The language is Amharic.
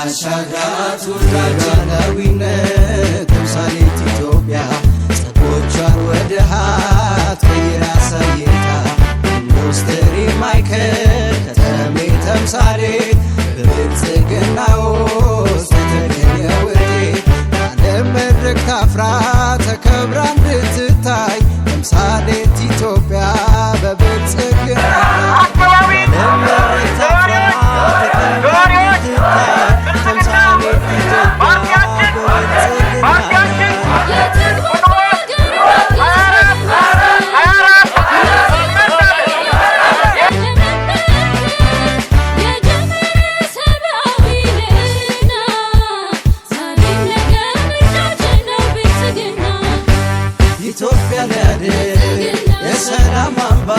ያሻግራት ሉዓላዊነት ተምሳሌት ኢትዮጵያ ጸጎቿን ወደ ሀብት ቀይራ አሳይታ ኢንዱስትሪ ማዕከል ከተሜ ተምሳሌት በብልጽግና ውስጥ የተገኘ ውጤት በዓለም መድረክ ታፍራ ተከብራ እንድትታይ ተምሳሌት ኢትዮጵያ በብልጽግና በዓለም መድረክ ታፍራ ተከብራ እንድትታይ ተምሳሌት ኢትዮጵያ ኢትዮጵያ ለያድን የሰላም አምባ